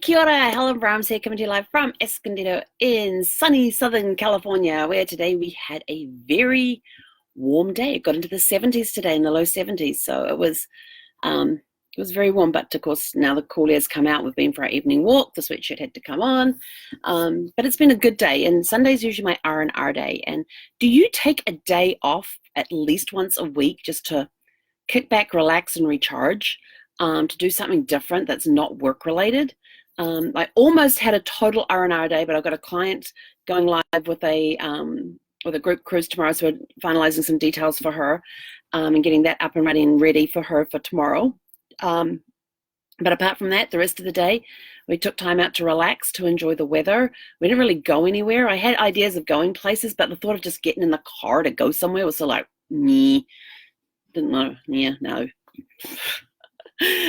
Kia ora, Helen Brahms here, coming to you live from Escondido in sunny Southern California, where today we had a very warm day. It got into the 70s today, in the low 70s, so it was very warm. But of course, now the cool air's come out. We've been for our evening walk. The sweatshirt had to come on, but it's been a good day. And Sunday's usually my R&R day. And do you take a day off at least once a week just to kick back, relax, and recharge? To do something different that's not work related. I almost had a total R&R day, but I've got a client going live with a group cruise tomorrow, so we're finalizing some details for her and getting that up and running and ready for her for tomorrow. But apart from that, the rest of the day, we took time out to relax, to enjoy the weather. We didn't really go anywhere. I had ideas of going places, but the thought of just getting in the car to go somewhere was so like, didn't know, no.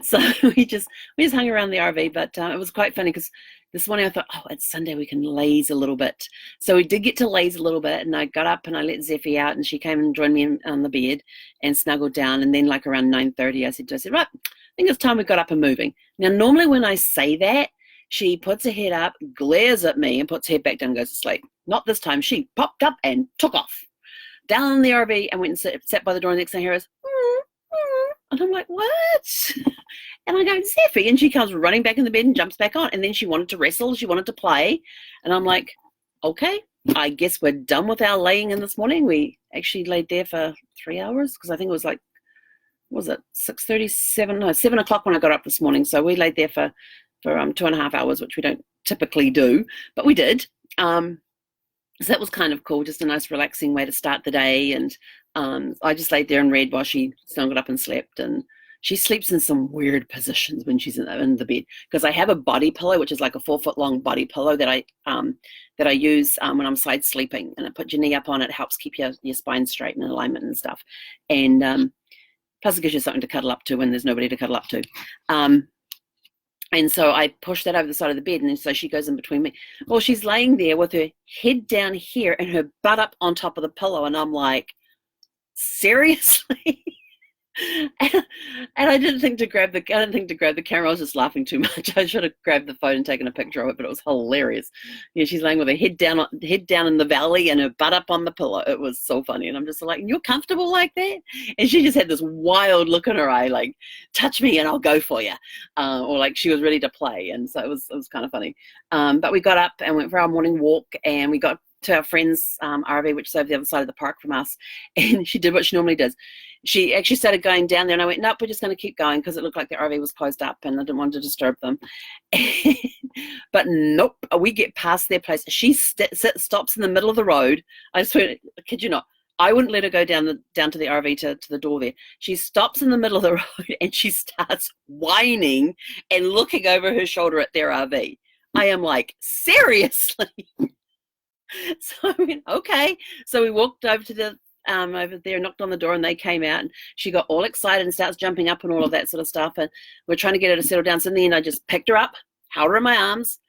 So we just hung around the RV, but it was quite funny because this morning I thought, oh, it's Sunday, we can laze a little bit. So we did get to laze a little bit, and I got up and I let Zeffie out, and she came and joined me on the bed and snuggled down. And then like around 9:30, I said, right, I think it's time we got up and moving. Now, normally when I say that, she puts her head up, glares at me, and puts her head back down and goes to sleep. Not this time. She popped up and took off down in the RV and went and sat by the door. And the next thing I hear is, and I'm like, what? And I go, Zeffie. And she comes running back in the bed and jumps back on. And then she wanted to wrestle. She wanted to play. And I'm like, okay, I guess we're done with our laying in this morning. We actually laid there for 3 hours because I think it was like, what was it, 6:37? No, 7 o'clock when I got up this morning. So we laid there for 2.5 hours, which we don't typically do, but we did. So that was kind of cool, just a nice relaxing way to start the day. And I just laid there and read while she snuggled up and slept. And she sleeps in some weird positions when she's in the bed, because I have a body pillow, which is like a 4-foot long body pillow that I use when I'm side sleeping. And I put your knee up on it. It helps keep your spine straight and in alignment and stuff. And plus it gives you something to cuddle up to when there's nobody to cuddle up to. And so I push that over the side of the bed, and so she goes in between me. Well, she's laying there with her head down here and her butt up on top of the pillow, and I'm like, seriously? And I didn't think to grab the camera. I was just laughing too much. I should have grabbed the phone and taken a picture of it, but it was hilarious. Yeah, she's laying with her head down in the valley and her butt up on the pillow. It was so funny, and I'm just like, you're comfortable like that? And she just had this wild look in her eye, like, touch me and I'll go for you, or like she was ready to play. And so it was kind of funny. But we got up and went for our morning walk, and we got to our friend's RV, which is over the other side of the park from us, and she did what she normally does. She actually started going down there, and I went, nope, we're just going to keep going, because it looked like the RV was closed up and I didn't want to disturb them. But nope, we get past their place. She stops in the middle of the road. I swear, I kid you not, I wouldn't let her go down to the RV to the door there. She stops in the middle of the road and she starts whining and looking over her shoulder at their RV. I am like, seriously? So I went, okay. So we walked over to over there, knocked on the door, and they came out, and she got all excited and starts jumping up and all of that sort of stuff. And we're trying to get her to settle down. So in the end, I just picked her up, held her in my arms,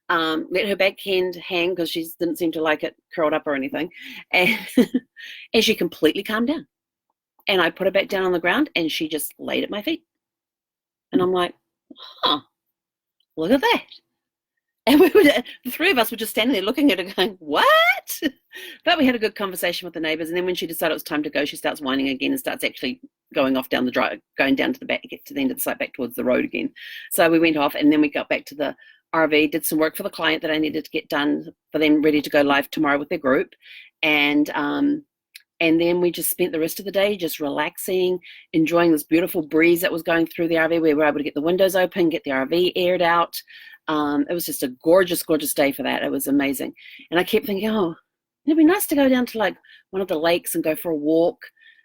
let her back hand hang because she didn't seem to like it curled up or anything. And, and she completely calmed down. And I put her back down on the ground, and she just laid at my feet. And I'm like, huh, look at that. And the three of us were just standing there looking at her going, what? But we had a good conversation with the neighbors. And then when she decided it was time to go, she starts whining again and starts actually going off down the drive, going down to the back, get to the end of the site, back towards the road again. So we went off, and then we got back to the RV, did some work for the client that I needed to get done for them, ready to go live tomorrow with their group. And then we just spent the rest of the day just relaxing, enjoying this beautiful breeze that was going through the RV. We were able to get the windows open, get the RV aired out. It was just a gorgeous, gorgeous day for that. It was amazing. And I kept thinking, oh, it'd be nice to go down to like one of the lakes and go for a walk.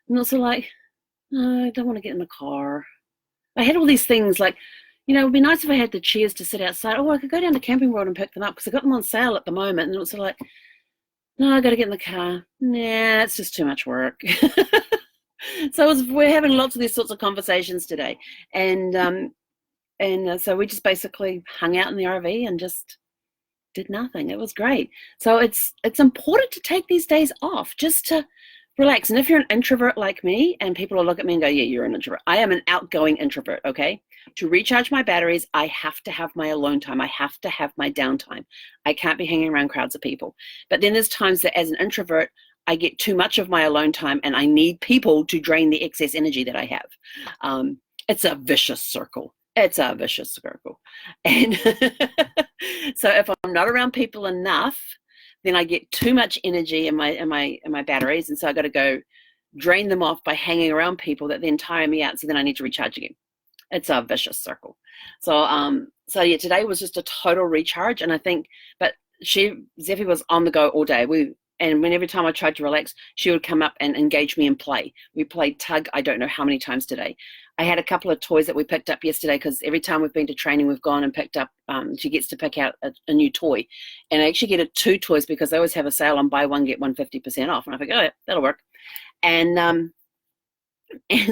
And also like, oh, I don't want to get in the car. I had all these things like, it'd be nice if I had the chairs to sit outside. Oh, I could go down to Camping World and pick them up because I got them on sale at the moment. And it was sort of like, no, I got to get in the car. Nah, it's just too much work. So we're having lots of these sorts of conversations today. And so we just basically hung out in the RV and just did nothing. It was great. So it's important to take these days off just to relax. And if you're an introvert like me, and people will look at me and go, yeah, you're an introvert. I am an outgoing introvert, okay? to recharge my batteries, I have to have my alone time. I have to have my downtime. I can't be hanging around crowds of people. But then there's times that as an introvert, I get too much of my alone time and I need people to drain the excess energy that I have. It's a vicious circle. It's a vicious circle. And so if I'm not around people enough, then I get too much energy in my batteries. And so I got to go drain them off by hanging around people that then tire me out. So then I need to recharge again. It's a vicious circle. So yeah, today was just a total recharge. And I think, but Zeffie was on the go all day. And every time I tried to relax, she would come up and engage me in play. We played tug, I don't know how many times today. I had a couple of toys that we picked up yesterday because every time we've been to training, we've gone and picked up, she gets to pick out a new toy. And I actually get 2 toys because they always have a sale on buy one, get one 50% off. And I think, oh, yeah, that'll work. And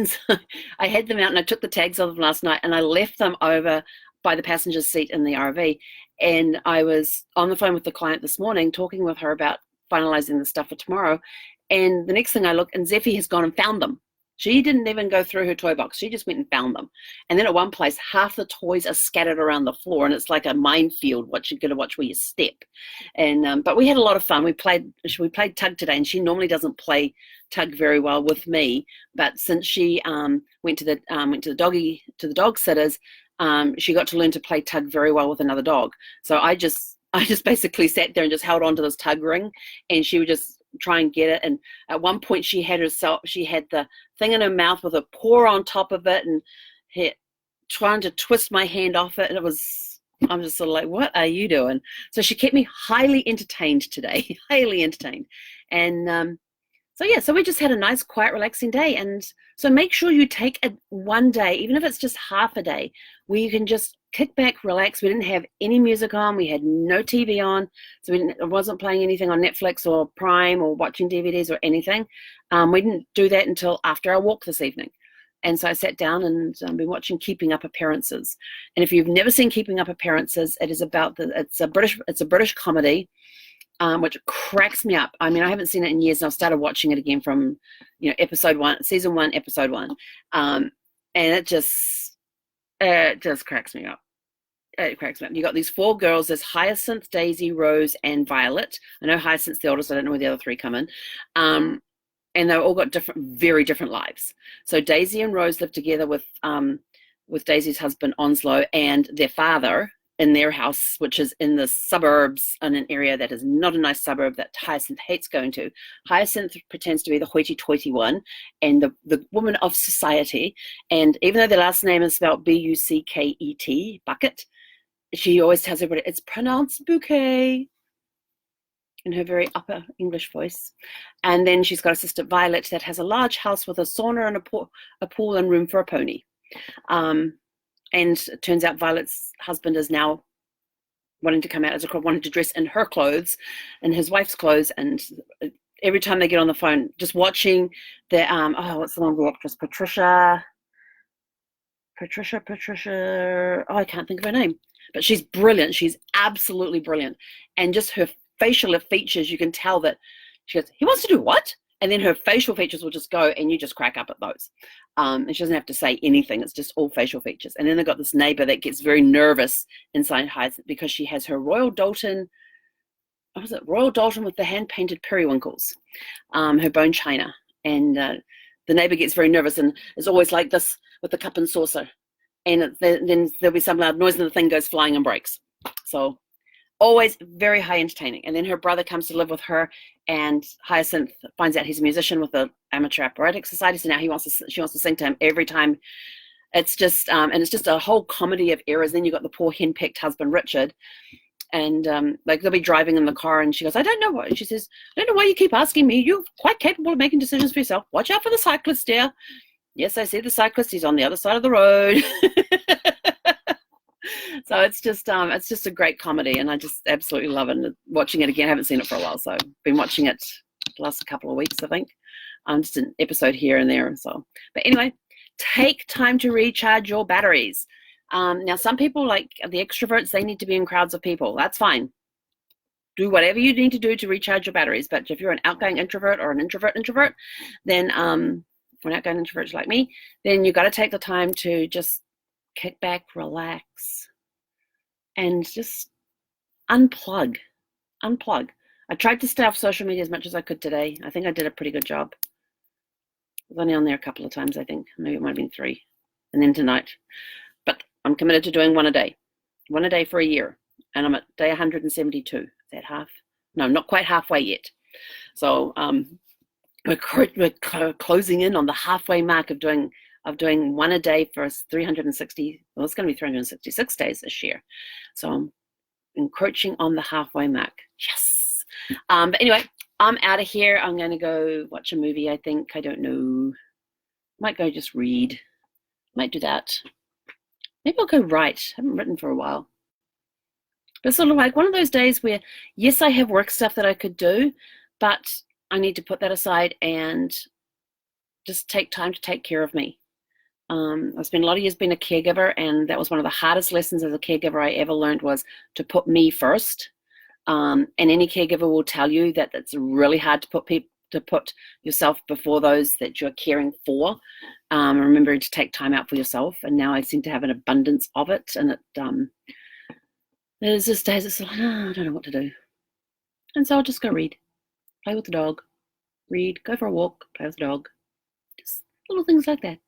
so I had them out and I took the tags off them last night and I left them over by the passenger's seat in the RV. And I was on the phone with the client this morning talking with her about finalizing the stuff for tomorrow. And the next thing I look, and Zeffie has gone and found them. She didn't even go through her toy box. She just went and found them. And then at one place, half the toys are scattered around the floor, and it's like a minefield. What you're going to watch where you step. And but we had a lot of fun. We played tug today, and she normally doesn't play tug very well with me. But since she went to the dog sitters, she got to learn to play tug very well with another dog. So I just basically sat there and just held on to this tug ring, and she would just try and get it. And at one point she had the thing in her mouth with a paw on top of it and trying to twist my hand off it. And I'm just sort of like, what are you doing? So she kept me highly entertained today, highly entertained. And so we just had a nice, quiet, relaxing day. And so make sure you take one day, even if it's just half a day, where you can just kick back, relax. We didn't have any music on. We had no TV on. So I wasn't playing anything on Netflix or Prime or watching DVDs or anything. We didn't do that until after our walk this evening. And so I sat down and been watching Keeping Up Appearances. And if you've never seen Keeping Up Appearances, it's a British comedy. Which cracks me up. I mean, I haven't seen it in years, and I've started watching it again from, season 1, episode 1, and it just cracks me up. It cracks me up. You got these 4 girls. There's Hyacinth, Daisy, Rose, and Violet. I know Hyacinth's the oldest. I don't know where the other 3 come in. And they've all got very different lives. So Daisy and Rose live together with Daisy's husband Onslow and their father in their house, which is in the suburbs, in an area that is not a nice suburb that Hyacinth hates going to. Hyacinth pretends to be the hoity-toity one and the woman of society. And even though their last name is spelled Bucket, Bucket, she always tells everybody it's pronounced bouquet in her very upper English voice. And then she's got a sister Violet that has a large house with a sauna and a pool and room for a pony. And it turns out Violet's husband is now wanting to come out as a crop, wanting to dress in her clothes and his wife's clothes. And every time they get on the phone, just watching the, what's the name of the actress? Patricia. I can't think of her name. But she's brilliant. She's absolutely brilliant. And just her facial features, you can tell that she goes, he wants to do what? And then her facial features will just go and you just crack up at those. And she doesn't have to say anything. It's just all facial features. And then they've got this neighbor that gets very nervous inside Hyacinth because she has her Royal Dalton with the hand-painted periwinkles, her bone china. And the neighbor gets very nervous and is always like this with the cup and saucer. And then there'll be some loud noise and the thing goes flying and breaks. So always very high entertaining. And then her brother comes to live with her, and Hyacinth finds out he's a musician with the Amateur Operatic Society. So now she wants to sing to him every time. It's just and it's just a whole comedy of errors. Then you got the poor henpecked husband Richard, and they'll be driving in the car, and she goes, "I don't know what." She says, "I don't know why you keep asking me. You're quite capable of making decisions for yourself. Watch out for the cyclist, dear." Yes, I see the cyclist. He's on the other side of the road. So it's just a great comedy, and I just absolutely love it. And watching it again, I haven't seen it for a while, so I've been watching it the last couple of weeks, I think. Just an episode here and there. So, but anyway, take time to recharge your batteries. Now, some people, like the extroverts, they need to be in crowds of people. That's fine. Do whatever you need to do to recharge your batteries. But if you're an outgoing introvert or an introvert, then an outgoing introvert like me, then you've got to take the time to just kick back, relax, and just unplug. I tried to stay off social media as much as I could today. I think I did a pretty good job. I was only on there a couple of times, I think. Maybe it might have been 3. And then tonight. But I'm committed to doing one a day for a year. And I'm at day 172. Is that half? No, not quite halfway yet. So we're closing in on the halfway mark of doing one a day for 360. Well, it's going to be 366 days this year. So I'm encroaching on the halfway mark. Yes. But anyway, I'm out of here. I'm going to go watch a movie, I think. I don't know. Might go just read. Might do that. Maybe I'll go write. I haven't written for a while. But it's sort of like one of those days where, yes, I have work stuff that I could do, but I need to put that aside and just take time to take care of me. I've spent a lot of years being a caregiver, and that was one of the hardest lessons as a caregiver I ever learned, was to put me first. And any caregiver will tell you that it's really hard to put yourself before those that you're caring for. Remembering to take time out for yourself, and now I seem to have an abundance of it, and there's just days it's like, I don't know what to do, and so I'll just go read, play with the dog, read, go for a walk, play with the dog, just little things like that.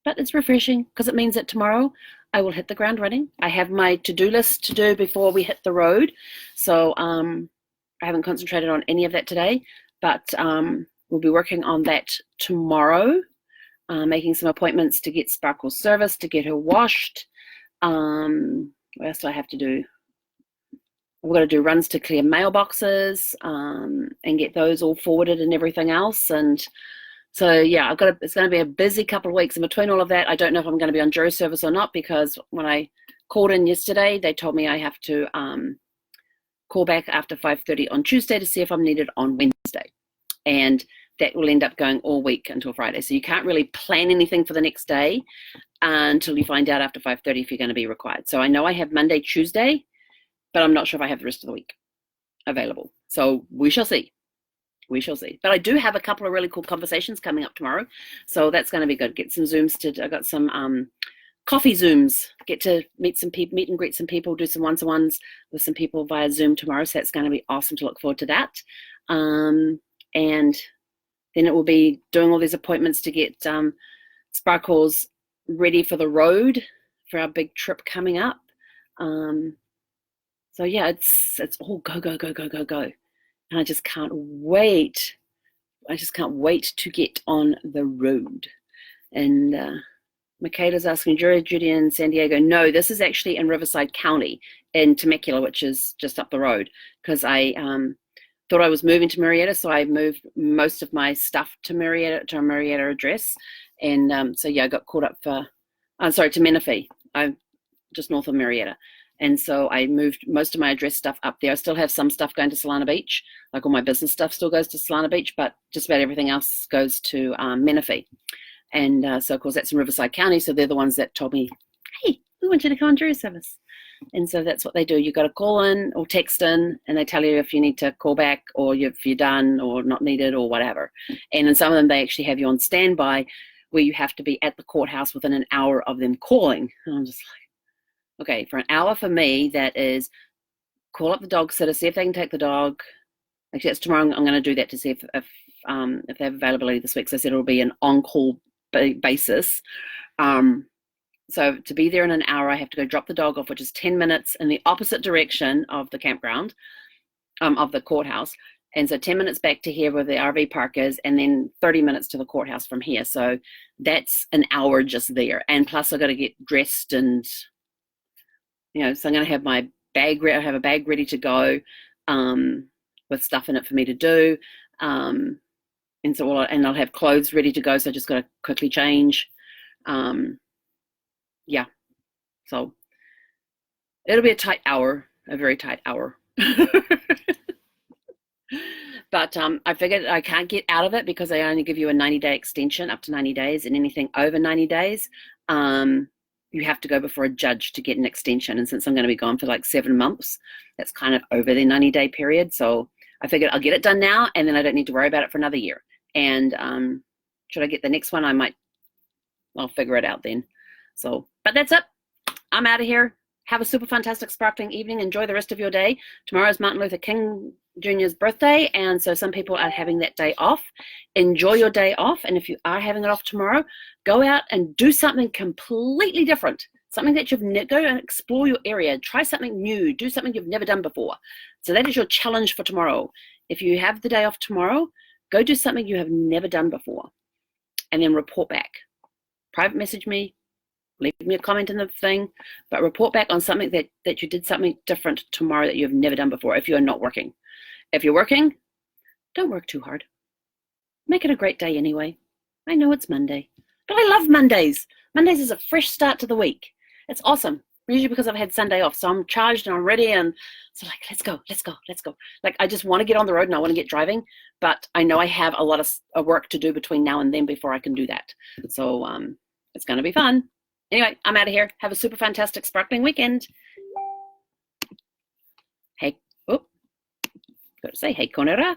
But it's refreshing because it means that tomorrow I will hit the ground running. I have my to-do list to do before we hit the road. So I haven't concentrated on any of that today, but we'll be working on that tomorrow, making some appointments to get Sparkle's service, to get her washed. What else do I have to do? We've got to do runs to clear mailboxes and get those all forwarded and everything else. And so, yeah, it's going to be a busy couple of weeks. And between all of that, I don't know if I'm going to be on jury service or not, because when I called in yesterday, they told me I have to call back after 5:30 on Tuesday to see if I'm needed on Wednesday. And that will end up going all week until Friday. So you can't really plan anything for the next day until you find out after 5:30 if you're going to be required. So I know I have Monday, Tuesday, but I'm not sure if I have the rest of the week available. So we shall see. But I do have a couple of really cool conversations coming up tomorrow, so that's going to be good. Get some Zooms I got some coffee Zooms. Get to meet and greet some people, do some one-to-ones with some people via Zoom tomorrow. So that's going to be awesome to look forward to that. And then it will be doing all these appointments to get Sparkles ready for the road for our big trip coming up. So yeah, it's all go. And I just can't wait. To get on the road. And Michaela's asking, Judy in San Diego. No, this is actually in Riverside County in Temecula, which is just up the road, because I thought I was moving to Murrieta, so I moved most of my stuff to Murrieta, to a Murrieta address. And so yeah, I got caught up to Menifee. I'm just north of Murrieta. And so I moved most of my address stuff up there. I still have some stuff going to Solana Beach. Like all my business stuff still goes to Solana Beach, but just about everything else goes to Menifee. And so, of course, that's in Riverside County. So they're the ones that told me, hey, we want you to come on jury service. And so that's what they do. You've got to call in or text in, and they tell you if you need to call back or if you're done or not needed or whatever. And in some of them, they actually have you on standby where you have to be at the courthouse within an hour of them calling. And I'm just like, okay, for an hour for me, that is call up the dog sitter, see if they can take the dog. Actually, that's tomorrow. I'm going to do that to see if they have availability this week. So I said it'll be an on-call basis. So to be there in an hour, I have to go drop the dog off, which is 10 minutes in the opposite direction of the campground, of the courthouse. And so 10 minutes back to here where the RV park is, and then 30 minutes to the courthouse from here. So that's an hour just there. And plus I've got to get dressed and, so I'm going to have my bag ready. I have a bag ready to go with stuff in it for me to do. And so I'll have clothes ready to go. So I just got to quickly change. Yeah. So it'll be a very tight hour. But I figured I can't get out of it because they only give you a 90-day extension, up to 90 days, and anything over 90 days, you have to go before a judge to get an extension. And since I'm going to be gone for like 7 months, that's kind of over the 90-day period. So I figured I'll get it done now, and then I don't need to worry about it for another year. And should I get the next one, I'll figure it out then. So, but that's it. I'm out of here. Have a super fantastic, sparkling evening. Enjoy the rest of your day. Tomorrow is Martin Luther King Jr.'s birthday, and so some people are having that day off. Enjoy your day off, and if you are having it off tomorrow, go out and do something completely different. Something that go and explore your area. Try something new. Do something you've never done before. So that is your challenge for tomorrow. If you have the day off tomorrow, go do something you have never done before, and then report back. Private message me. Leave me a comment in the thing, but report back on something that you did something different tomorrow that you've never done before if you're not working. If you're working, don't work too hard. Make it a great day anyway. I know it's Monday, but I love Mondays. Mondays is a fresh start to the week. It's awesome. Usually because I've had Sunday off, so I'm charged and I'm ready, and so like, let's go. Like, I just want to get on the road and I want to get driving, but I know I have a lot of work to do between now and then before I can do that. So it's going to be fun. Anyway, I'm out of here. Have a super fantastic, sparkling weekend. Hey, got to say, hey, konera.